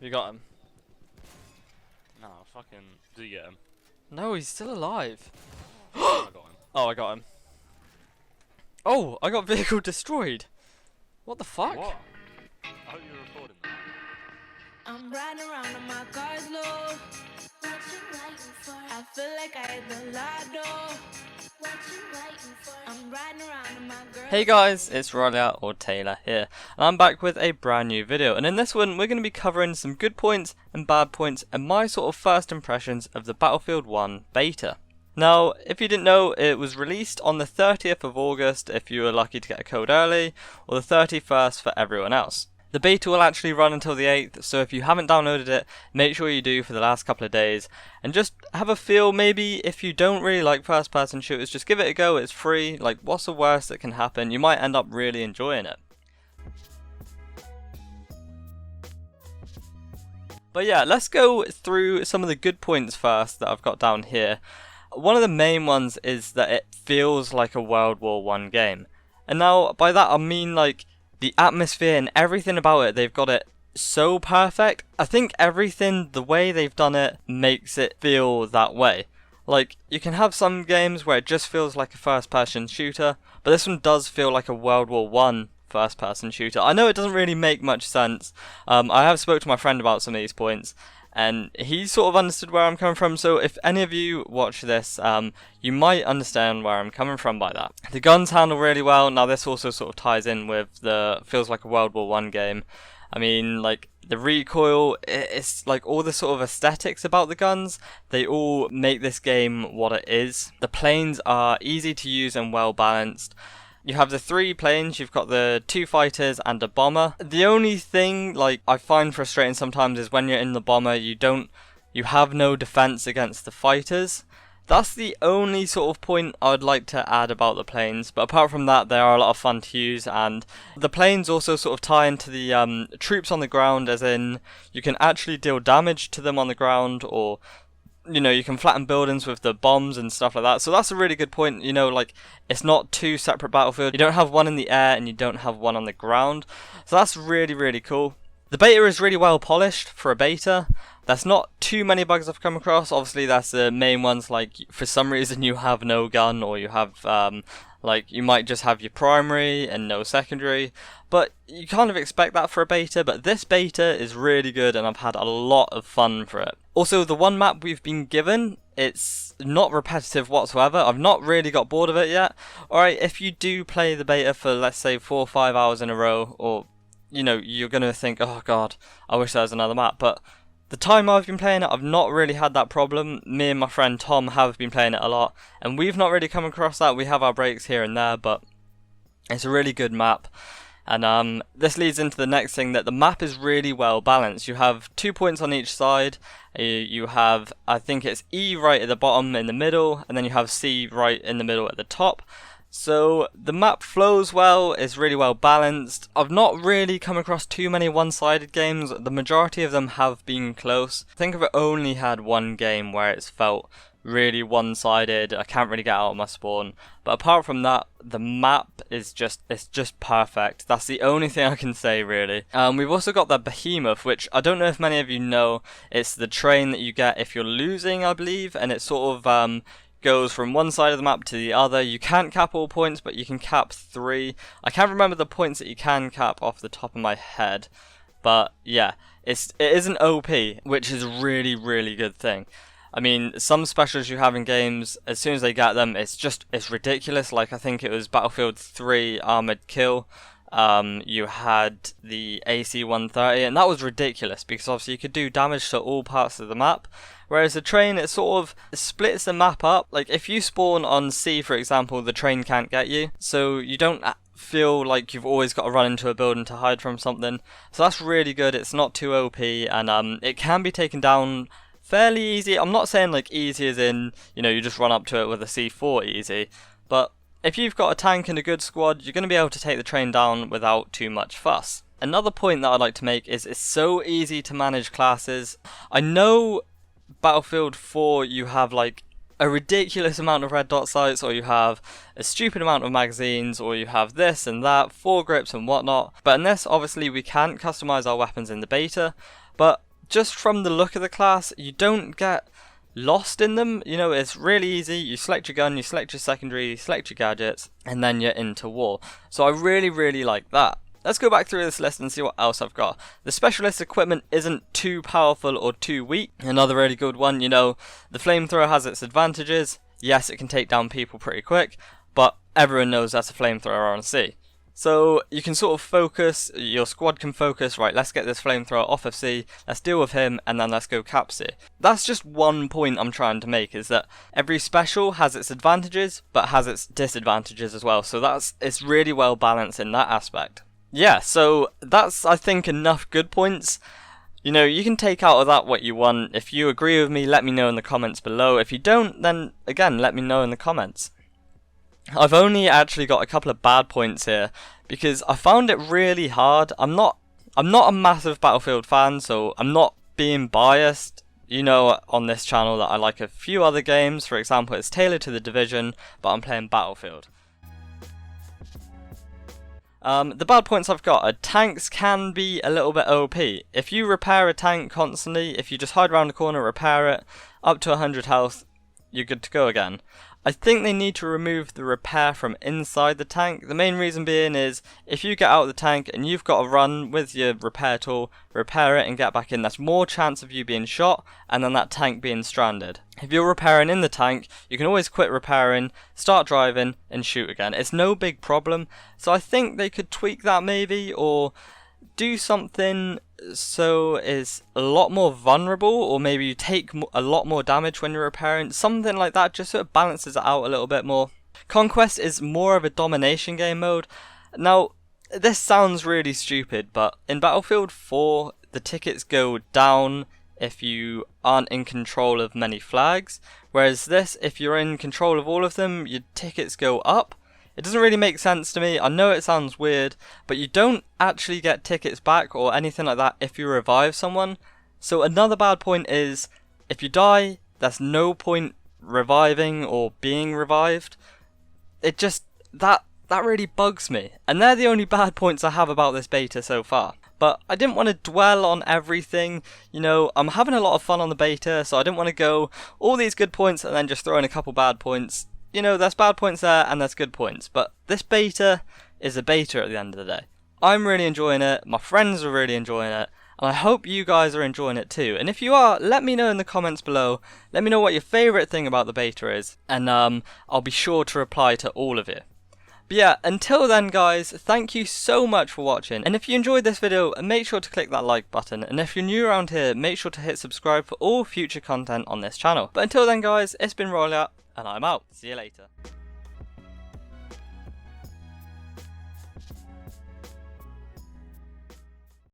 You got him. No, fucking do you get him? No, he's still alive. I got him. Oh, I got him. Oh, I got vehicle destroyed. What the fuck? What? I hope you're recording that. I'm riding around on my car's low. What you waiting for? I feel like I hit the lotto. What you waiting for? I'm riding around on my girl. Hey guys, it's Rolia or Taylor here, and I'm back with a brand new video, and in this one we're going to be covering some good points and bad points and my sort of first impressions of the Battlefield 1 beta. Now, if you didn't know, it was released on the 30th of August if you were lucky to get a code early, or the 31st for everyone else. The beta will actually run until the 8th, so if you haven't downloaded it, make sure you do for the last couple of days, and just have a feel. Maybe if you don't really like first person shooters, just give it a go. It's free. Like, what's the worst that can happen? You might end up really enjoying it. But yeah, let's go through some of the good points first that I've got down here. One of the main ones is that it feels like a World War I game. And now, by that I mean, like, the atmosphere and everything about it, they've got it so perfect. I think everything, the way they've done it, makes it feel that way. Like, you can have some games where it just feels like a first-person shooter, but this one does feel like a World War I first-person shooter. I know it doesn't really make much sense. I have spoke to my friend about some of these points, and he sort of understood where I'm coming from, so if any of you watch this, you might understand where I'm coming from by that. The guns handle really well. Now this also sort of ties in with the feels like a World War I game. I mean, like, the recoil, it's like all the sort of aesthetics about the guns, they all make this game what it is. The planes are easy to use and well balanced. You have the 3 planes, you've got the 2 fighters and a bomber. The only thing, like, I find frustrating sometimes is when you're in the bomber, you have no defense against the fighters. That's the only sort of point I would like to add about the planes, but apart from that, they are a lot of fun to use, and the planes also sort of tie into the troops on the ground, as in, you can actually deal damage to them on the ground, or you know, you can flatten buildings with the bombs and stuff like that. So that's a really good point. You know, like, it's not 2 separate battlefields. You don't have one in the air and you don't have one on the ground. So that's really, really cool. The beta is really well polished for a beta. There's not too many bugs I've come across. Obviously, that's the main ones, like, for some reason you have no gun, or you have, like, you might just have your primary and no secondary. But you kind of expect that for a beta, but this beta is really good and I've had a lot of fun for it. Also, the one map we've been given, it's not repetitive whatsoever. I've not really got bored of it yet. Alright, if you do play the beta for, let's say, 4 or 5 hours in a row, or, you know, you're going to think, oh god, I wish there was another map. But the time I've been playing it, I've not really had that problem. Me and my friend Tom have been playing it a lot, and we've not really come across that. We have our breaks here and there, but it's a really good map. And this leads into the next thing, that the map is really well balanced. You have 2 points on each side. You have, I think it's E right at the bottom in the middle, and then you have C right in the middle at the top. So the map flows well, it's really well balanced. I've not really come across too many one-sided games. The majority of them have been close. I think I've only had one game where it's felt really one-sided. I can't really get out of my spawn, but apart from that, the map is just perfect. That's the only thing I can say, really. We've also got the Behemoth, which I don't know if many of you know. It's the train that you get if you're losing, I believe, and it sort of goes from one side of the map to the other. You can't cap all points, but you can cap 3. I can't remember the points that you can cap off the top of my head, but yeah, it is an OP, which is a really, really good thing. I mean, some specials you have in games, as soon as they get them, it's ridiculous. Like, I think it was Battlefield 3 Armored Kill. You had the AC-130, and that was ridiculous, because obviously you could do damage to all parts of the map. Whereas the train, it sort of splits the map up. Like, if you spawn on C, for example, the train can't get you, so you don't feel like you've always got to run into a building to hide from something. So that's really good. It's not too OP, and it can be taken down fairly easy. I'm not saying like easy as in, you know, you just run up to it with a C4 easy, but if you've got a tank and a good squad, you're going to be able to take the train down without too much fuss. Another point that I'd like to make is it's so easy to manage classes. I know Battlefield 4, you have like a ridiculous amount of red dot sights, or you have a stupid amount of magazines, or you have this and that, foregrips and whatnot. But in this, obviously we can't customize our weapons in the beta, but just from the look of the class, you don't get lost in them. You know, it's really easy. You select your gun, you select your secondary, you select your gadgets, and then you're into war. So I really like that. Let's go back through this list and see what else I've got. The specialist equipment isn't too powerful or too weak. Another really good one, you know, the flamethrower has its advantages. Yes, it can take down people pretty quick, but everyone knows that's a flamethrower on C. So you can sort of focus, your squad can focus, right, let's get this flamethrower off of C, let's deal with him, and then let's go cap C. That's just one point I'm trying to make, is that every special has its advantages, but has its disadvantages as well. So it's really well balanced in that aspect. Yeah, so that's, I think, enough good points. You know, you can take out of that what you want. If you agree with me, let me know in the comments below. If you don't, then again, let me know in the comments. I've only actually got a couple of bad points here because I found it really hard. I'm not a massive Battlefield fan, so I'm not being biased. You know on this channel that I like a few other games. For example, it's tailored to The Division, but I'm playing Battlefield. The bad points I've got are tanks can be a little bit OP. If you repair a tank constantly, if you just hide around the corner, repair it, up to 100 health, you're good to go again. I think they need to remove the repair from inside the tank. The main reason being is, if you get out of the tank and you've got to run with your repair tool, repair it and get back in, that's more chance of you being shot and then that tank being stranded. If you're repairing in the tank, you can always quit repairing, start driving and shoot again. It's no big problem, so I think they could tweak that maybe, or do something so it's a lot more vulnerable, or maybe you take a lot more damage when you're repairing, something like that, just so it balances it out a little bit more. Conquest is more of a domination game mode. Now, this sounds really stupid, but in Battlefield 4, the tickets go down if you aren't in control of many flags, whereas this, if you're in control of all of them, your tickets go up. It doesn't really make sense to me. I know it sounds weird, but you don't actually get tickets back or anything like that if you revive someone. So another bad point is, if you die, there's no point reviving or being revived. It just, that really bugs me. And they're the only bad points I have about this beta so far. But I didn't want to dwell on everything. You know, I'm having a lot of fun on the beta, so I didn't want to go all these good points and then just throw in a couple bad points. You know, there's bad points there and there's good points, but this beta is a beta at the end of the day. I'm really enjoying it, my friends are really enjoying it, and I hope you guys are enjoying it too. And if you are, let me know in the comments below. Let me know what your favourite thing about the beta is, and I'll be sure to reply to all of you. But yeah, until then guys, thank you so much for watching, and if you enjoyed this video, make sure to click that like button, and if you're new around here, make sure to hit subscribe for all future content on this channel. But until then guys, it's been Royal, and I'm out. See you later.